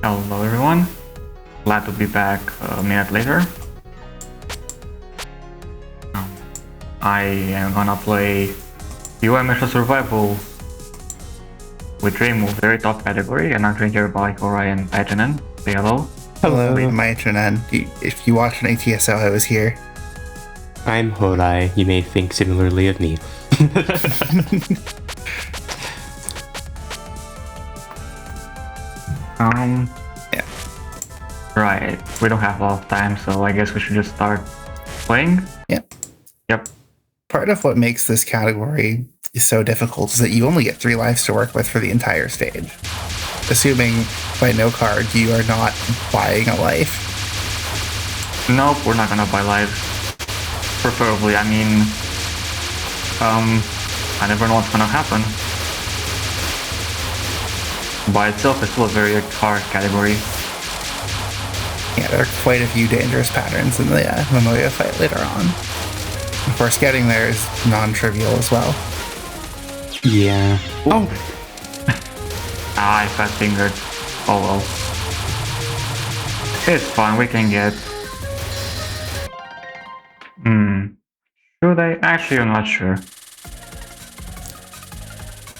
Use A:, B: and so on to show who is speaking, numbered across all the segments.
A: Hello everyone, glad to be back a minute later. I am gonna play UMS Survival with Reimu, very top category, and I'm joined here by Korai and Patronen. Say hello.
B: Hello, Patronen. If you watch an ATSO, I was here.
C: I'm Horai. You may think similarly of me.
A: Yeah. Right, we don't have a lot of time, so I guess we should just start playing?
B: Yep.
A: Yep.
B: Part of what makes this category so difficult is that you only get 3 lives to work with for the entire stage. Assuming by no card you are not buying a life.
A: Nope, we're not gonna buy lives. Preferably, I mean... I never know what's gonna happen. By itself, it's still a very hard category.
B: Yeah, there are quite a few dangerous patterns in the Memoria fight later on. Of course, getting there is non-trivial as well.
C: Yeah.
A: Oh! I fat fingered. Oh well. It's fine, we can get... Should I? Actually, I'm not sure.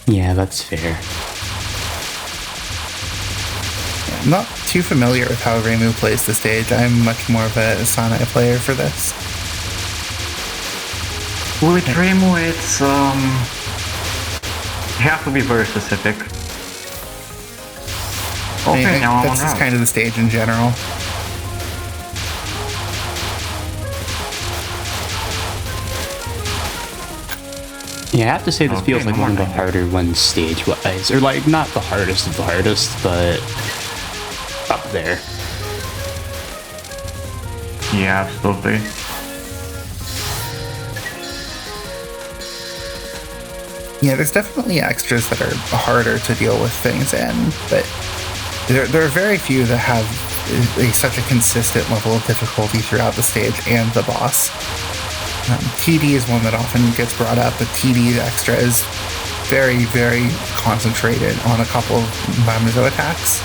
C: Yeah, that's fair.
B: I'm not too familiar with how Reimu plays the stage. I'm much more of a Sanai player for this.
A: With Reimu, it's you have to be very specific. Okay,
B: I mean,
A: now I'm on
B: that's just
A: route.
B: kind of the stage in general.
C: Yeah, I have to say this
A: Okay,
C: feels like
A: no
C: one of
A: more
C: the harder ones stage-wise. Or like, not the hardest of the hardest, but up there.
A: Yeah, absolutely.
B: Yeah, there's definitely extras that are harder to deal with things in, but there are very few that have such a consistent level of difficulty throughout the stage and the boss. TD is one that often gets brought up, but TD extra is very, very concentrated on a couple of Mamuzo attacks.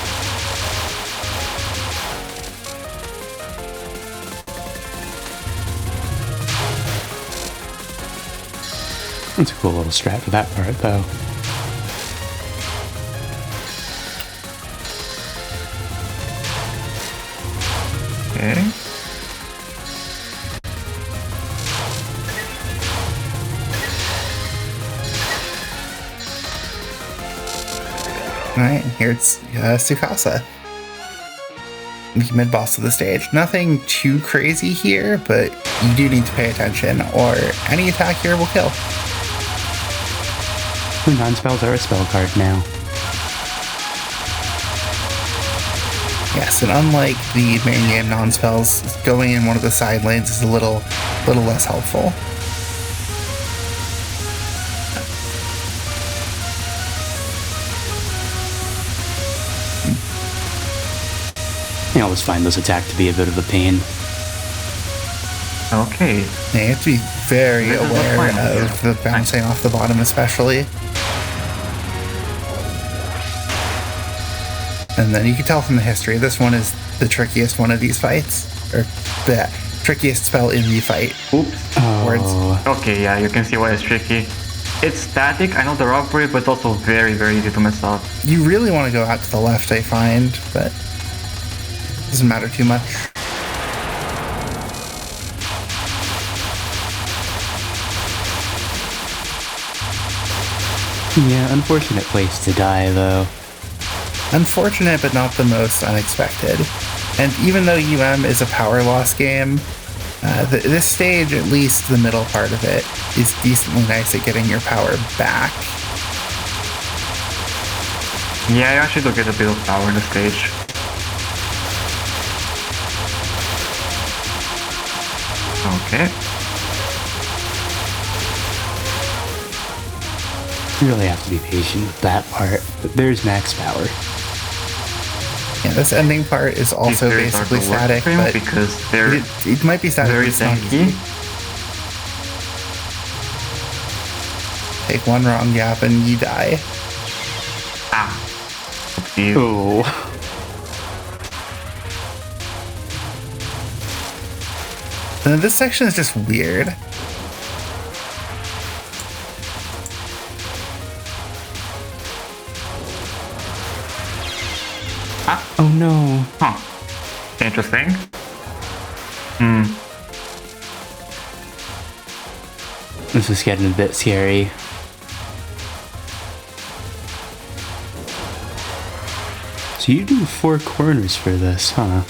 C: It's a cool little strat for that part, though.
A: Okay.
B: Alright, here it's Tsukasa, the mid-boss of the stage. Nothing too crazy here, but you do need to pay attention, or any attack here will kill.
C: The non-spells are a spell card now.
B: Yes, and unlike the main game non-spells, going in one of the side lanes is a little less helpful.
C: I always find this attack to be a bit of a pain.
A: Okay.
B: Yeah, you have to be very
A: This is
B: aware
A: what's fine,
B: of the bouncing off the bottom especially. And then you can tell from the history, this one is the trickiest one of these fights. Or the trickiest spell in the fight.
A: Oops.
C: Oh.
A: Okay, yeah, you can see why it's tricky. It's static, I know the rock break, but it's also very, very easy to mess up.
B: You really want to go out to the left, I find, but doesn't matter too much.
C: Yeah, unfortunate place to die, though.
B: Unfortunate, but not the most unexpected. And even though UM is a power loss game, this stage, at least the middle part of it, is decently nice at getting your power back.
A: Yeah, you actually do get a bit of power in the stage. Okay.
C: You really have to be patient with that part, but there's max power.
B: Yeah, this ending part is also
A: These areas are
B: basically
A: the worst
B: static,
A: frame
B: but
A: because they're
B: it might be static,
A: very
B: but it's not
A: tanky.
B: easy. Take one wrong gap and you die.
A: Ah. Oopsies.
C: Oh.
B: Then this section is just weird.
C: Oh no.
A: Huh. Interesting.
C: This is getting a bit scary. So you do 4 corners for this, huh?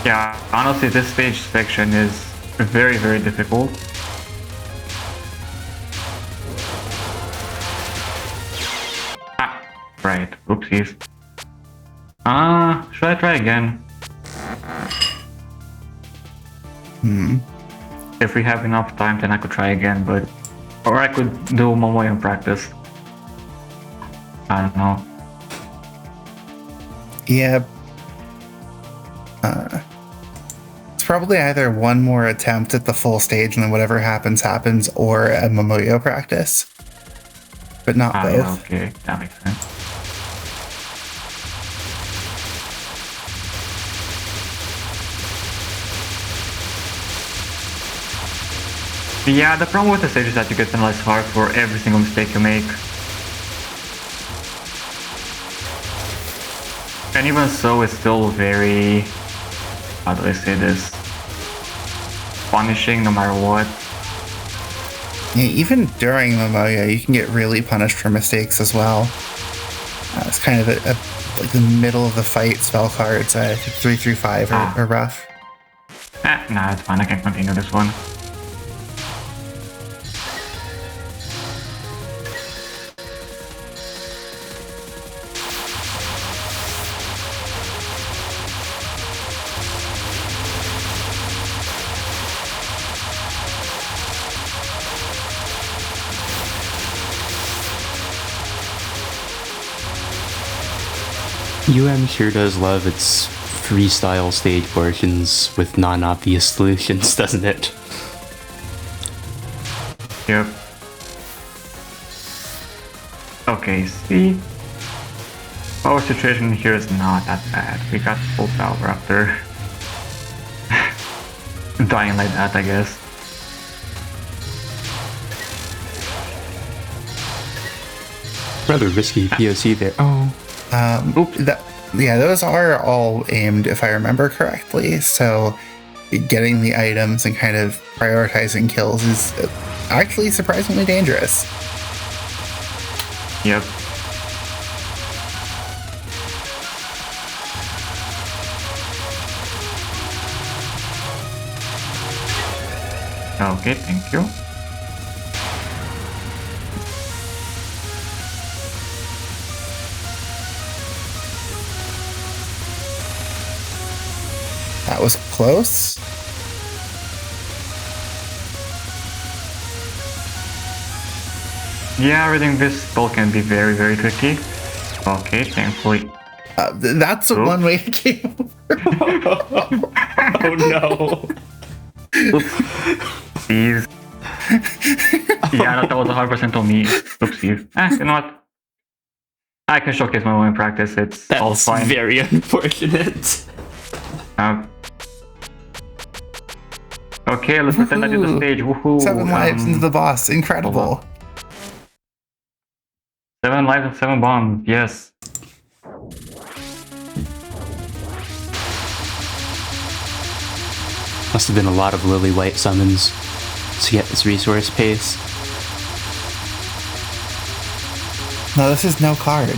A: Yeah, honestly, this stage section is very, very difficult. Ah, right. Oopsies. Should I try again? If we have enough time, then I could try again, but... Or I could do Momoy in practice. I don't know.
B: Yeah. It's probably either one more attempt at the full stage and then whatever happens, happens, or a Momoyo practice. But not both.
A: Yeah, okay, that makes sense. Yeah, the problem with the stage is that you get penalized hard for every single mistake you make. And even so, it's still very... How do I say this? Punishing no matter what.
B: Yeah, even during Momoyo, you can get really punished for mistakes as well. It's kind of like the middle of the fight spell cards. I think 3 through 5 are rough.
A: Nah, it's fine. I can continue this one.
C: Sure does love its freestyle stage portions with non-obvious solutions, doesn't it?
A: Yep. Okay, see? Our situation here is not that bad. We got full power after dying like that, I guess.
C: Rather risky POC there. Oh.
B: Yeah, those are all aimed, if I remember correctly, so getting the items and kind of prioritizing kills is actually surprisingly dangerous.
A: Yep. Okay, thank you.
B: That was close.
A: Yeah, reading this spell can be very, very tricky. Okay, thankfully.
B: That's one way to game over.
C: Oh no.
A: Oopsies. Yeah, that was 100% on me. Oopsies. You know what? I can showcase my own practice. It's all
C: That's
A: fine.
C: very unfortunate.
A: Okay, let's pretend I did the stage. Woohoo!
B: 7 lives into the boss. Incredible.
A: 7 lives and 7 bombs. Yes.
C: Must have been a lot of lily white summons to get this resource pace.
B: No, this is no card.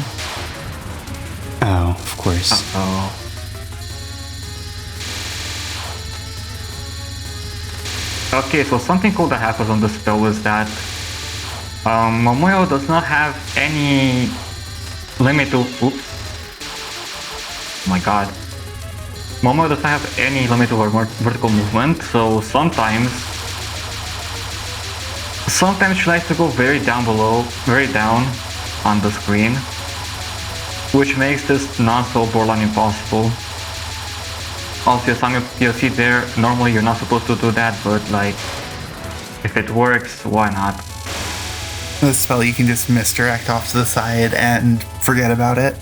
C: Oh, of course.
A: Oh. Okay, so something cool that happens on the spell is that Momoyo does not have any limit to... Oops. Oh my god. Momoyo doesn't have any limit to vertical movement, so sometimes she likes to go very down below, very down on the screen, which makes this non-slow borderline impossible. Also, some POC there, normally you're not supposed to do that, but like, if it works, why not?
B: This spell you can just misdirect off to the side and forget about it.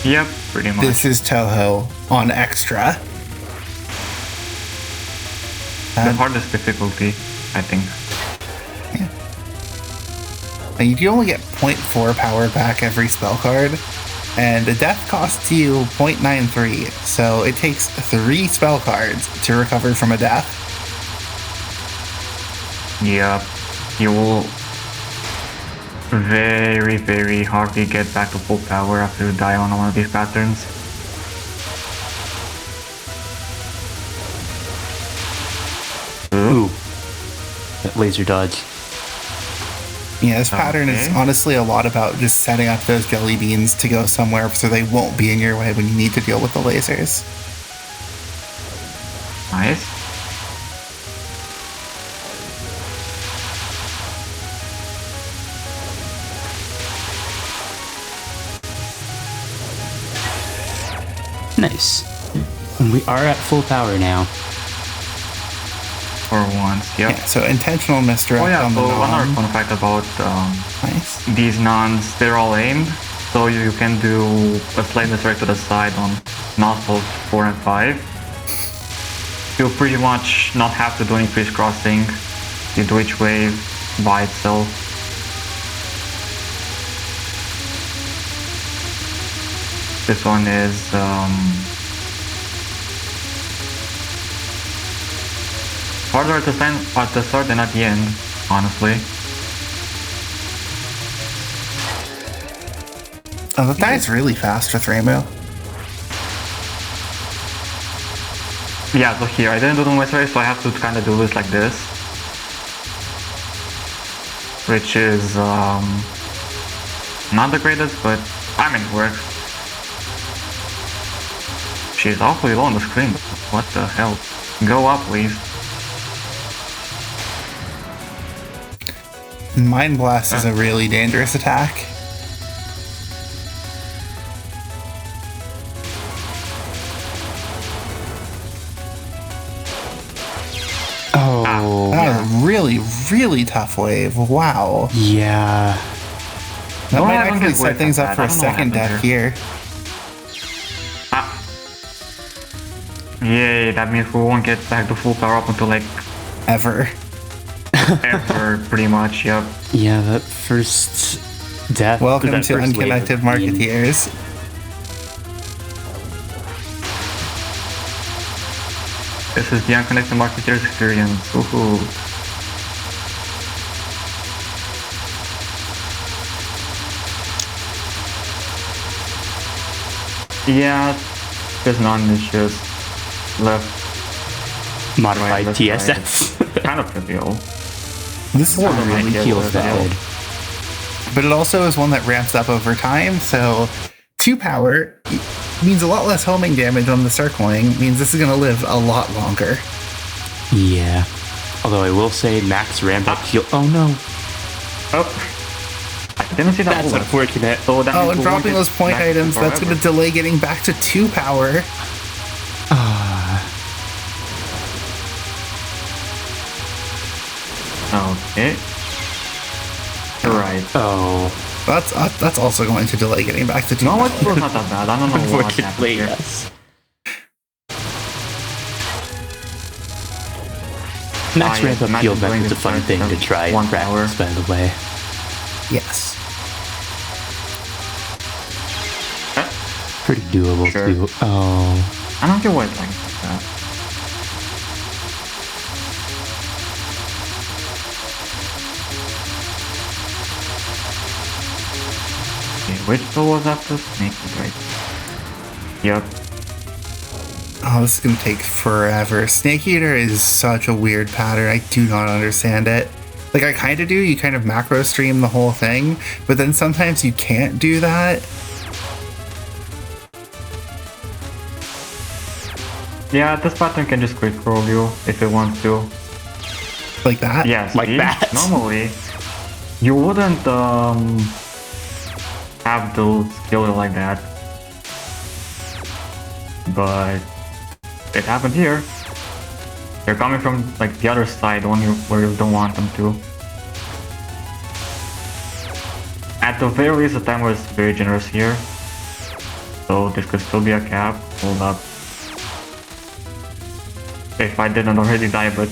A: Yep, pretty much.
B: This is Touhou on extra.
A: The hardest difficulty, I think.
B: And you can only get 0.4 power back every spell card, and the death costs you 0.93, so it takes 3 spell cards to recover from a death.
A: Yep, you will very, very hardly get back to full power after you die on one of these patterns.
C: Ooh. That laser dodge.
B: Yeah, this pattern is honestly a lot about just setting up those jelly beans to go somewhere so they won't be in your way when you need to deal with the lasers.
A: Nice.
C: Nice. And we are at full power now.
A: For once, yep.
B: Yeah, so intentional misdirect
A: Oh yeah,
B: on the
A: so another
B: non.
A: fun fact about
B: Nice.
A: these nuns, they're all aimed, so you can do a flame misdirect to the side on nostrils 4 and 5. You pretty much not have to do any crisscrossing. You do each wave by itself. This one is harder at the start than at the end, honestly.
B: Oh, that guy's really fast with Reimu.
A: Yeah, so here, I didn't do the mystery, so I have to kind of do this like this. Which is, not the greatest, but, I mean, it works. She's awfully low on the screen, but what the hell? Go up, please.
B: Mind Blast is a really dangerous attack.
C: Oh.
B: That was a really, really tough wave. Wow.
C: Yeah.
B: That
A: No,
B: might
A: I don't
B: actually
A: get
B: set
A: waves
B: things
A: like
B: up
A: that.
B: for a
A: I don't know what
B: second
A: happened
B: death here.
A: Yay, that means we won't get back to full power up until like
B: Ever.
A: ever, pretty much, yep.
C: Yeah, that first death.
B: Welcome
C: that
B: to
C: first wave
B: Unconnected
C: of being-
B: Marketeers.
A: This is the Unconnected Marketeers experience. Woohoo. Yeah, there's none, it's just left,
C: Modified
A: right,
C: TSS.
A: kind of trivial.
B: This is
A: Borderline
C: Really
A: TSS,
C: heals
A: yeah.
C: bad.
B: but it also is one that ramps up over time, so 2 power means a lot less homing damage on the circling, means this is going to live a lot longer.
C: Yeah. Although I will say max ramp up heal. Oh no.
A: Oh, I didn't see that.
C: That's
A: bullet.
C: unfortunate.
A: So that
B: Oh,
A: means
B: and
A: we
B: dropping
A: won't
B: those
A: get
B: point
A: back to
B: items, that's going to
A: forever.
B: delay getting back to 2 power.
A: Okay. Right.
C: Oh.
B: That's also going to delay getting back to 2
A: No,
B: power.
A: it's still not that bad. I don't know what happened
C: Unfortunately,
A: here.
C: yes. Max
A: yeah,
C: ramp up
A: imagine
C: heal back
A: doing
C: is a
A: this
C: fun
A: for
C: thing to try and
A: 1
C: practice, by the way.
B: Yes.
C: Pretty doable
A: Sure.
C: too. Oh.
A: I don't get why it's like that. Okay, which spell was after Snake? Right. Yep.
B: Oh, this is going to take forever. Snake Eater is such a weird pattern. I do not understand it. Like, I kind of do. You kind of macro stream the whole thing, but then sometimes you can't do that.
A: Yeah, this pattern can just quick roll you if it wants to.
B: Like that.
A: Yeah,
C: Like
A: see?
C: that.
A: Normally, you wouldn't have the skill like that. But it happened here. They're coming from like the other side, the one where you don't want them to. At the very least, the timer is very generous here. So this could still be a cap. Hold up. If I didn't already die, but...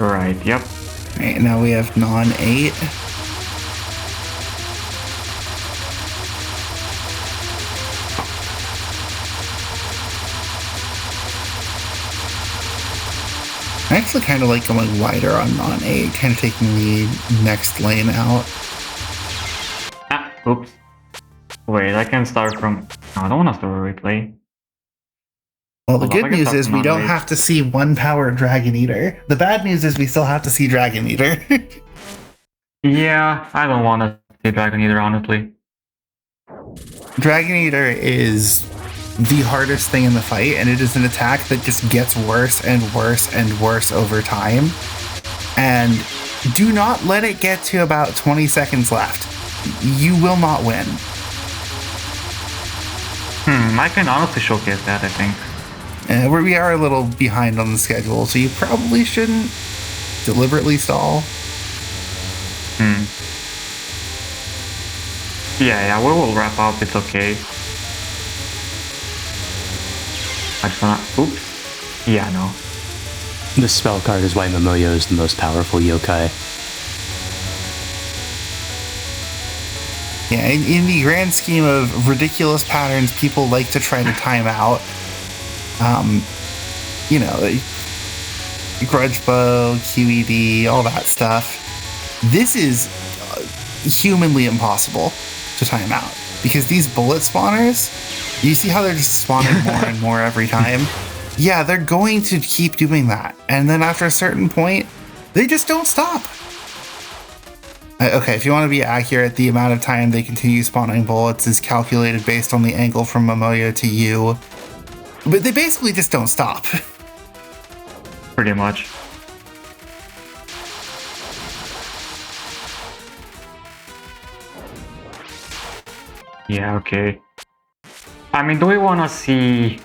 A: Right, yep.
B: Right, now we have non-8. I actually kind of like going wider on non-8, kind of taking the next lane out.
A: Ah, oops. Wait, I can start from... No, I don't want to start a replay.
B: Well, the
A: Hold up,
B: good
A: I can
B: news
A: start
B: is
A: from
B: we don't
A: non-8.
B: have to see one power Dragon Eater. The bad news is we still have to see Dragon Eater.
A: Yeah, I don't want to see Dragon either, honestly.
B: Dragon Eater is the hardest thing in the fight, and it is an attack that just gets worse and worse and worse over time. And do not let it get to about 20 seconds left. You will not win.
A: I can honestly showcase that, I think.
B: We are a little behind on the schedule, so you probably shouldn't deliberately stall.
A: Yeah, we will wrap up, it's okay. I just wanna... Oops. Yeah, no.
C: This spell card is why Momoyo is the most powerful yokai.
B: Yeah, in the grand scheme of ridiculous patterns people like to try to time out, you know, Grudge Bow, QED, all that stuff, this is humanly impossible to time out. Because these bullet spawners, you see how they're just spawning more and more every time? Yeah, they're going to keep doing that. And then after a certain point, they just don't stop. Okay, if you want to be accurate, the amount of time they continue spawning bullets is calculated based on the angle from Momoyo to you. But they basically just don't stop.
A: Pretty much. Yeah, okay. I mean, do we want to see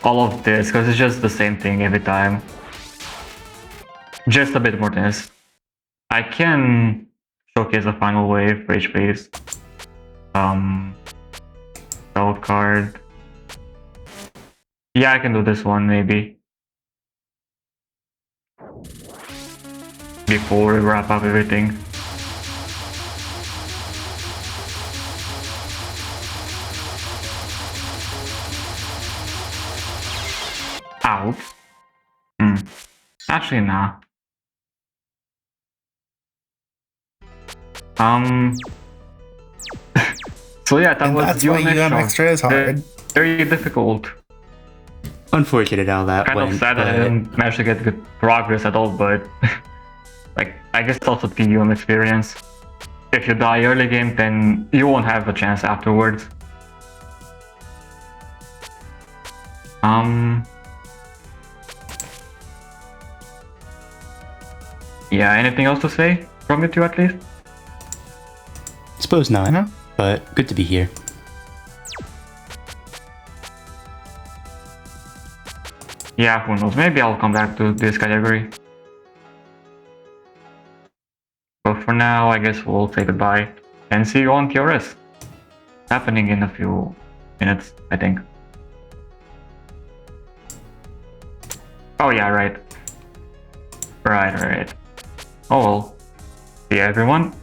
A: all of this? Because it's just the same thing every time. Just a bit more tense. I can showcase a final wave, rage phase. Spell card. Yeah, I can do this one maybe. Before we wrap up everything. Out. Actually, nah. So yeah, that
B: And
A: was
B: that's why UM Extra is hard.
A: Very difficult.
C: Unfortunate how that
A: Kind
C: went.
A: of sad that I didn't manage to get good progress at all, but like I guess it's also the UM experience. If you die early game, then you won't have a chance afterwards. Yeah, anything else to say from you two at least?
C: Suppose not, but good to be here.
A: Yeah, who knows, maybe I'll come back to this category. But for now, I guess we'll say goodbye and see you on TRS. Happening in a few minutes, I think. Oh yeah, right. Right. Oh well. See you everyone.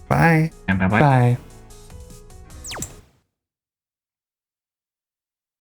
B: Bye.
A: And bye-bye.
C: Bye.